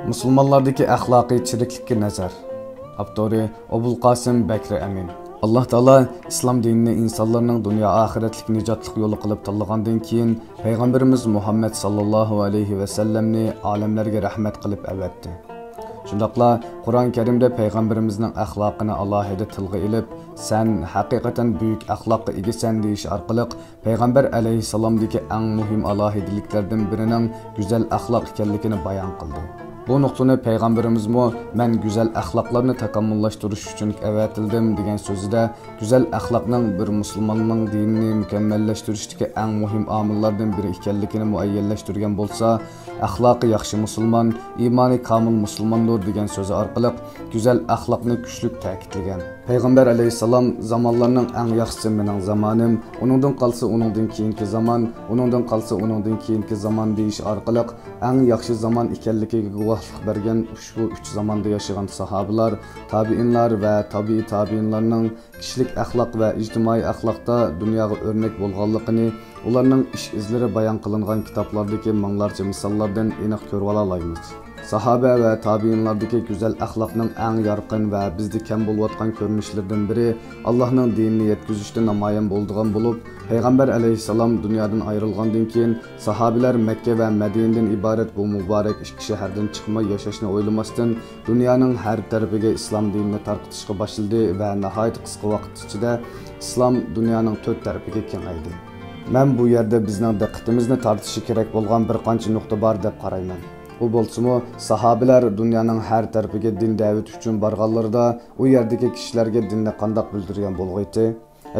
Musulmonlardagi axloqiy chiriklikka nazar. Avtori Abul Qasim Bakri Amin. Alloh taolo islom dinini insonlarning dunyo oxiratlik nijotlik yo'li qilib tanlagandan keyin payg'ambarimiz Muhammad sallallohu alayhi va sallamni olamlarga rahmat qilib avatdi. Shundaqla Qur'on Karimda payg'ambarimizning axloqini alohida tilga ilib, "Sen haqiqatan buyuk axloqqa egasan" deyish orqali payg'ambar alayhisalomdagi eng muhim alohidaliklardan birining go'zal axloq ekanligini bayon qildi. Bu nuqtani payg'ambarimizmo "Men go'zal axloqlarni takomillashtirish uchun avatildim" degan so'zida go'zal axloqning bir musulmonning dinini mukammallashtirishdagi eng muhim omillardan biri ekanligini muayyanlashtirgan bo'lsa, axloqi yaxshi musulmon, iymoni komil musulmondir degan so'zi orqali go'zal axloqni kuchli ta'kidlagan. Payg'ambar alayhisalom zamonlarning eng yaxshisi mening zamonim, uningdan qolsa uningdan keyingi zamon, uningdan qolsa uningdan keyingi zamon deyish orqali eng yaxshi zamon ekanligiga guvohlik bergan ushbu 3 zamonda yashagan sahobalar, tabiinlar va tabiiy tabiinlarning kishilik axloq va ijtimoiy axloqda dunyoga o'rnak bo'lganligini ularning ish izlari bayon qilingan kitoblardagi minglarcha misollardan aniq ko'rib olamiz. Sahaba va tabiinlardagi go'zal axloqning eng yorqin va bizda kam bo'layotgan ko'rinishlardan biri Allohning dinini yetkazishda namoyon bo'lgan bo'lib, payg'ambar alayhisalom dunyodan ayrilgandan keyin sahobalar Makka va Madinadan iborat bu muborak ikki shahardan chiqmay yashashni o'ylamasdan dunyoning har tarafiga islom dinini tarqatishga boshladi va nihoyat qisqa vaqt ichida islom dunyoning 4 tarafiga kengaydi. Men bu yerda bizning diqqatimizni tortishi kerak bo'lgan bir qancha nuqta bor deb qarayman. Bu bo'lsa-mu, sahobalar dunyoning har tarafiga din da'vat uchun borganlarida u yerdagi kishilarga dinni qanday bildirgan bo'lg'aydi?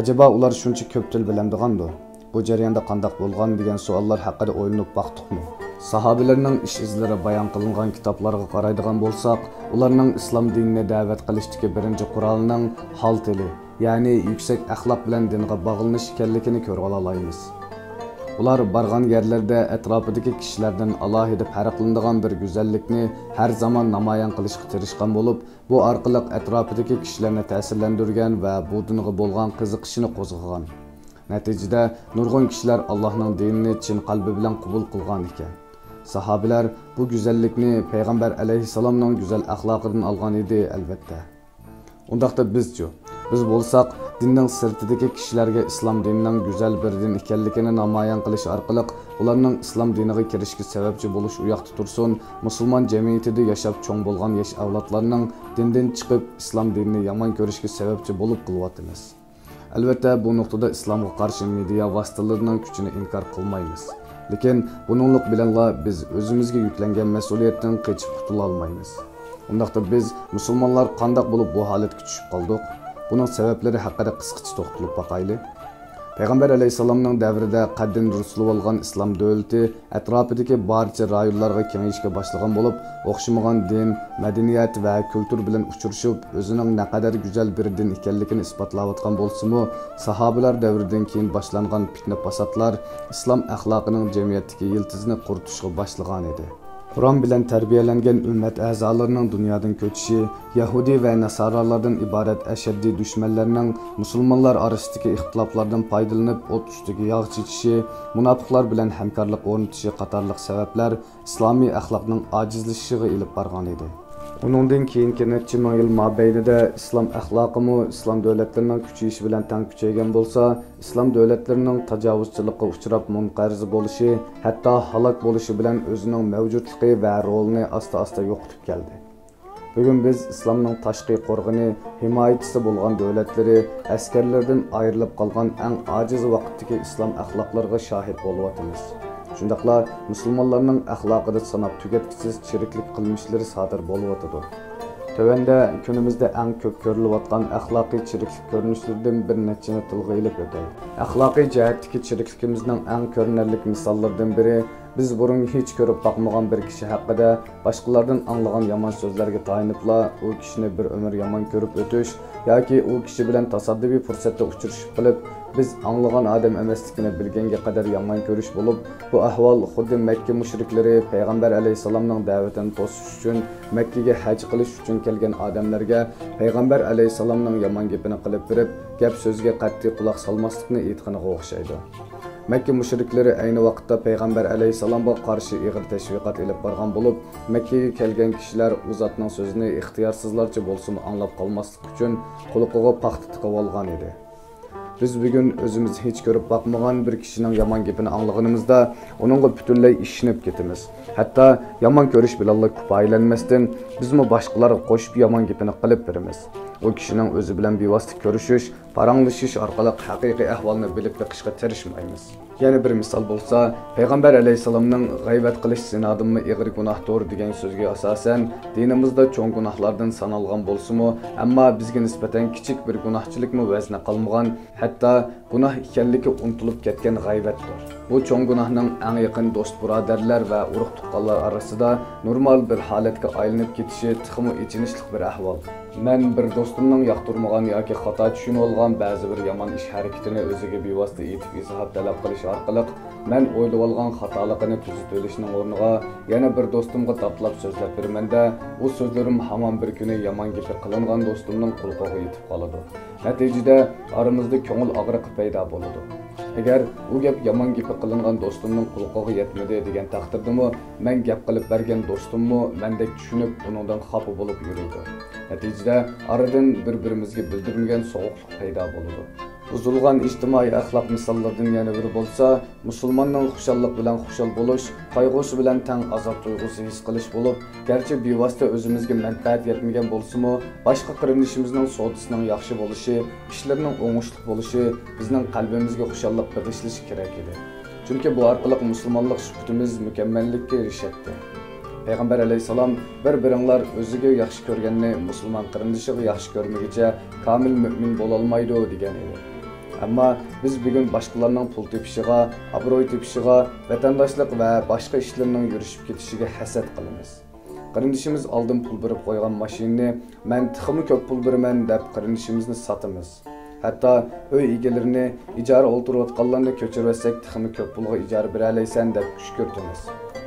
Acaba ular shuncha ko'p til bilamdigandi? Bu jarayonda qanday bo'lgan degan savollar haqida o'ylanib baqdiqmi? Sahobalarning ish izlari bayon qilingan kitoblarga qaraydigan bo'lsak, ularning islom dinini da'vat qilishdagi birinchi qurolining hol tili, ya'ni yuksak axloq bilan dinga bog'lanish ekanligini ko'rib olamiz. Ular bargan yerlerde etrafidagi kishilardan alohida farqlanadigan bir go'zallikni har zaman namoyon qilishga tirishgan bo'lib, bu orqali etrafidagi kishilarni ta'sirlantirgan va bu dinga bo'lgan qiziqishini qo'zg'agan. Natijada nurg'un kishilar Allohning dinini chin qalbi bilan qabul qilgan ekan. Sahobalar bu go'zallikni payg'ambar alayhisalomning go'zal axloqidan olgan edi albatta. Undaqda biz bo'lsak, dinning sirtidagi kishilarga islom dinining go'zal bir din ekanligini namoyon qilish orqali ularning islom diniga kirishga sababchi bo'lish u yoqda tursin, musulmon jamiyatida yashab cho'ng bo'lgan yosh avlodlarning dindan chiqib islom dinini yomon ko'rishga sababchi bo'lib qilyapmiz. Albatta bu nuqtada islomga qarshi media vositalarining kuchini inkor qilmaymiz. Lekin buninglik bilanla biz o'zimizga yuklangan mas'uliyatdan qochib qutula olmaymiz. Undaqda biz musulmonlar qanday bo'lib bu holatga tushib qoldik? Bunun sebeplari haqida qisqacha to'xtalib baqayli. Payg'ambar alayhisalomning davrida qaddin rusul bo'lgan islom davlati atrofidagi barcha rayonlarga kengayishga boshlagan bo'lib, o'xshamagan din, madaniyat va kultur bilan uchrashib, o'zining naqadar go'zal bir din ekanligini isbotlayotgan bo'lsa-mu, sahobalar davridan keyin boshlangan fitna fasodlar islom axloqining jamiyatdagi yiltizini quritishga boshlagan edi. Qur'on bilan tarbiyalangan ummat a'zolarining dunyodan ko'chishi, Yahudi va Nasoralardan iborat ashaddiy dushmanlarning musulmonlar orasidagi ixtiloflardan foydalanib o't ustiga yog' chekishi, munofiqlar bilan hamkorlik o'rnatishi qatorliq sabablar islomiy axloqning ojizlashishiga ilib borgan edi. Uningdan keyingi necha ming yil mobaynida islom axloqimi islom davlatlarining kuchayishi bilan teng kuchaygan bo'lsa, islom davlatlarining tajovuzchilikka uchrab munqarz bo'lishi, hatto halok bo'lishi bilan o'zining mavjudligi va rolini asta-asta yo'qotib keldi. Bugun biz islomning tashqi qo'rg'ini, himoyachisi bo'lgan davlatlari askarlardan ayrilib qolgan eng ojiz vaqtdagi islom axloqlariga shohid bo'lyapmiz. Shundaqla musulmonlarning axloqida sanab tugatkisiz chiriklik qilmishlari sodir bo'lyotdi. Tövəndə günümüzdə eng ko'p ko'rilayotgan axloqiy chiriklik ko'rinishlaridan bir nechini tilga ilib o'tay. Axloqiy jihatdagi chirikligimizning eng ko'rinarli misollaridan biri biz burun hech ko'rib boqmagan bir kishi haqida boshqalardan anglagan yomon so'zlarga tayinibla u kishini bir umr yomon ko'rib o'tish yoki u kishi bilan tasoddifiy fursatda uchrashib qilib biz anglagan odam emasligini bilganga qadar yomon ko'rish bo'lib, bu ahvol xuddi Makka mushriklari payg'ambar alayhisalomning da'vatini to'sish uchun Makkaga haj qilish uchun kelgan odamlarga payg'ambar alayhisalomning yomon gapini qilib berib, gap so'zga qat'iy quloq solmaslikni aytganiga o'xshaydi. Mekke müşrikleri ayni vaqtda Peygamber aleyhisselamga qarşı ig'ir teşviqat ilib bargan bulup, Mekke'ye kelgen kişiler u zatning sözünü ixtiyarsızlarca bolsun anlap qalmaslik üçün quluqiga paxta tiqib olgan edi. Biz bugün özümüz hiç görüp bakmagan bir kişinin yaman gepini anlaganımızda onunla bütünley işinip ketimiz. Hatta yaman görüş bilallah kupaylanmasdan bizmi başqalarga qo'shib yaman gepini qilib berimiz. O kişinin özü bilen bevosita görüşüş, paranglışış orqali haqiqiy ahvolni bilib beqishga tirishmaymiz. Yana bir misol bo'lsa, Peygamber aleyhisselamning g'aybat qilish zinodimi ig'ir gunohdir degan so'zga asosan dinimizda cho'ng gunohlardan sanalgan bo'lsa-mu, ammo bizga nisbatan kichik bir gunohchilikmi vazni qolmagan, hatto gunoh ekanligi unutilib ketgan g'aybatdir. Bu cho'ng gunohning eng yaqin do'st birodarlar va urug' tuqqanlar orasida normal bir holatga aylanib ketishi tixmi ichinishli bir ahvol. Men bir do'stimning yoqtirmagan yoki xato tushunib olgan ba'zi bir yomon ish harakatini o'ziga bevosita aytib izoh talab qilish orqali men o'ylab olgan xatoligini tuzatib olishning o'rniga yana bir do'stimga tatlab so'zlab bermanda u so'zlarim hamon bir kuni yomon gapi qilingan do'stimning qulog'iga yetib qoladi. Natijada aramizda ko'ngil og'riqi paydo bo'ladi. Agar u gap yomon gapi qilingan do'stimning qulog'iga yetmadi degan taqdirdami, men gap qilib bergan do'stimmi mendek tushunib uningdan xafa bo'lib yuradi. Natijada aradan bir-birimizga bildirilgan sovuqlik paydo bo'ladi. Buzulgan ijtimoiy axloq misollardan yana biri bo'lsa, musulmonning xushallik bilan xushal bo'lish, qayg'usi bilan tang azob tuyg'usi his qilish bo'lib, garchi bevosita o'zimizga manfaat yetmagan bo'lsa-mu, boshqa qarindishimizning savdosining yaxshi bo'lishi, ishlarining o'ngishli bo'lishi bizning qalbimizga xushallik bag'ishlashi kerak edi. Chunki bu orqali musulmonlik sifatimiz mukammallikka erishadi. Peygamber aleyhisselam bir-biringlar o'ziga yaxshi ko'rganni musulmon qarindishiga yaxshi ko'rmaguncha kamil mu'min bo'lolmaydi degan edi. Ammo biz bugun boshqalarning pul tepishiga, obro'y tepishiga, vatandoshlik va boshqa ishlarning yurishib ketishiga hasad qilamiz. Qarindishimiz oldin pul berib qo'ygan mashinani men tiximi ko'p pul beraman deb qarindishimizni sotamiz. Hatto uy egalarini ijara o'ltirayotganlarni ko'chirsak tiximi ko'p pulga ijara bera olaysan deb kuch ko'rtamiz.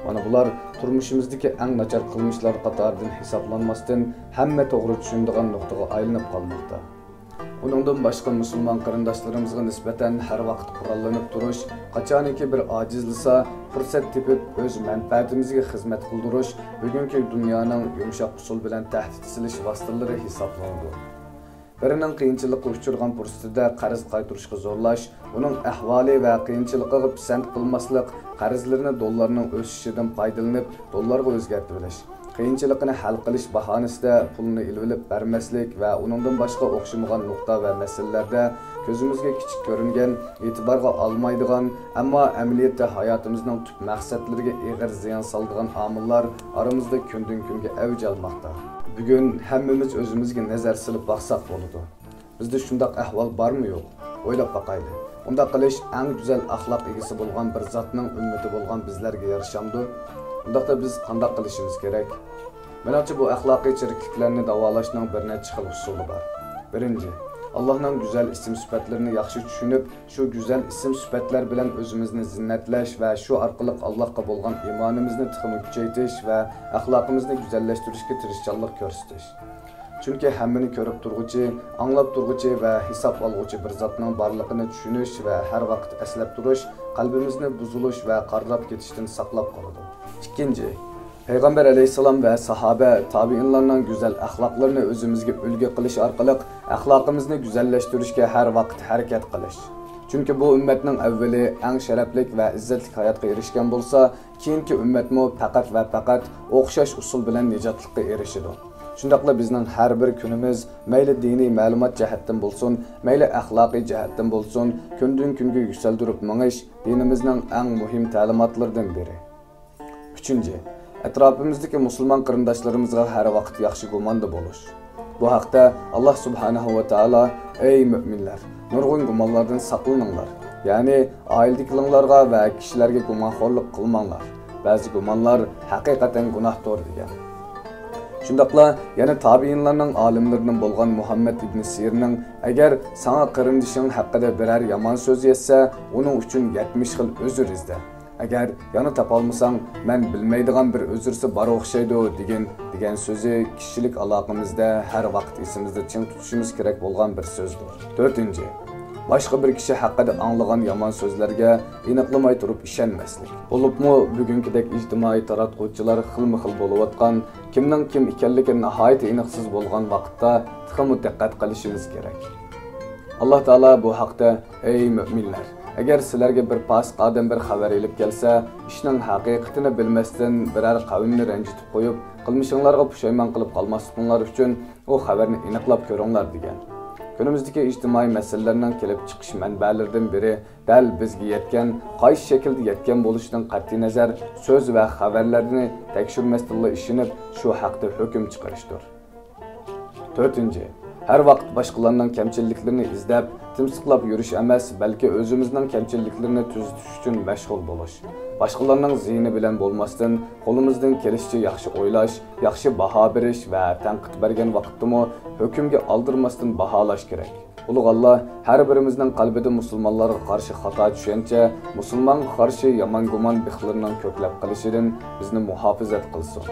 Mana bular turmushimizdagi eng nachar qilmishlar qatoridan hisoblanmasdan hamma to'g'ri tushunadigan nuqtaga aylanib qolmoqda. Uningdan boshqa musulmon qarindoshlarimizga nisbatan har vaqt qurollanib turish, qachoniki bir ojizlasa fursat tepib o'z manfaatimizga xizmat qildirish bugungi dunyoning yumshoq usul bilan tahdid silish vositalari hisoblanadi. Birining qiyinchilikqa uchragan fursatida qarz qaytarishga zo'rlash, uning ahvoli va qiyinchiligiga pisand qilmaslik, qarzlarini dollarning o'sishidan foydalanib dollarga o'zgartirib olish, qiyinchilikni hal qilish bahonasida pulni ilib bermaslik va uningdan boshqa o'xshamagan nuqta va masalalarda ko'zimizga kichik ko'ringan, e'tiborga olmaydigan, ammo amaliyotda hayotimizning tub maqsadlariga ig'ir ziyon soladigan omillar aramizda kundan kunga avj olmoqda. Bugun hammamiz o'zimizga nazar silib baqsaq bo'ladi. Bizda shunday ahvol bormi yo'q? O'ylab baqaylik. Unda qilish eng go'zal axloq egasi bo'lgan bir zotning ummati bo'lgan bizlarga yarashamdi. Undaqda biz qanday qilishimiz kerak? Menimcha bu axloqiy chirikliklarni davolashning bir necha xil usuli bor. Birinchi, Allohning go'zal ism sifatlarini yaxshi tushunib, shu go'zal ism sifatlar bilan o'zimizni zinnatlash va shu orqali Allohga bo'lgan iymonimizni tixmi kuchaytirish va axloqimizni go'zallashtirishga tirishchilik ko'rsatish. Chunki hammani ko'rib turg'uchi, anglab turg'uchi va hisob olg'uchi bir zotning borligini tushunish va har vaqt eslab turish qalbimizni buzilish va qarlab ketishdan saqlab qoladi. Ikkinchi, Peygamber aleyhisselam ve sahabe, tabiinlarning güzel axloqlarini o'zimizga ulgu qilish orqali axloqimizni güzelleştirishga har vaqt harakat qilish. Chunki bu ummatning avvali eng sharafli va izzatli hayotga erishgan bo'lsa, keyingi ummatmo faqat va faqat o'xshash usul bilan nijotlikka erishadi. Shundaqla bizning har bir kunimiz mayli diniy ma'lumot jihatdan bo'lsin, mayli axloqiy jihatdan bo'lsin, kundan kunga yuksaltirib mingish dinimizning eng muhim ta'limotlaridan biri. Uchinchi, atrofimizdagi musulmon qarindoshlarimizga har vaqt yaxshi gumonda bo'lish. Bu haqda Alloh subhanahu va taolo: "Ey mu'minlar, nurg'un gumonlardan saqlaninglar. Ya'ni oiladagilarga va kishilarga gumonxo'rlik qilmanglar. Ba'zi gumonlar haqiqatan gunohdir" degan. Shundaqla yana tabiinlarning olimlaridan bo'lgan Muhammad ibn Sirning agar sana qarindishing haqida biror yomon so'z yetsa, uning uchun 70 xil uzr izla. Agar yana topolmasang, men bilmaydigan bir uzrsi bor o'xshaydi degan so'zi kishilik aloqamizda har vaqt esimizda ching tutishimiz kerak bo'lgan bir so'zdir. 4. boshqa bir kishi haqida anglagan yomon so'zlarga aniqlamay turib ishonmaslik. Bo'libmi bugünkidek ijtimoiy taratquvchilar xilma-xil bo'layotgan, kimning kim ekanligi nihoyat aniqsiz bo'lgan vaqtda texmi diqqat qilishimiz kerak. Alloh taolo bu haqda: "Ey mu'minlar, agar sizlarga bir fasiq odam bir xabar elib kelsa, ishning haqiqatini bilmasdan biror qavmni ranjitib qo'yib, qilmishinglarga pushaymon qilib qolmasliklarinlar uchun u xabarni aniqlab ko'ringlar" degan. Günümüzdeki ijtimoiy masalalarning kelib chiqish manbalaridan biri dal bizga yetgan, qaysi shaklda yetgan bo'lishidan qat'iy nazar so'z va xabarlarni tekshirmasdan ishinib, shu haqda hukm chiqarishdir. 4. Her vaqt boshqalarning kamchiliklarini izlab, timsiqlab yurish emas, balki o'zimizning kamchiliklarni tuzatish uchun mashg'ul bo'lish. Boshqalarning ziyni bilan bo'lmasdan, qo'limizdan kelishicha yaxshi o'ylash, yaxshi baho berish va tanqid bergan vaqtdami hukmga oldirmasdan baholash kerak. Ulug' Alloh har birimizning qalbida musulmonlarga qarshi xato tushuncha, musulmonga qarshi yomon gumon bixlarining ko'plab qilishidan bizni muhofizat qilsin.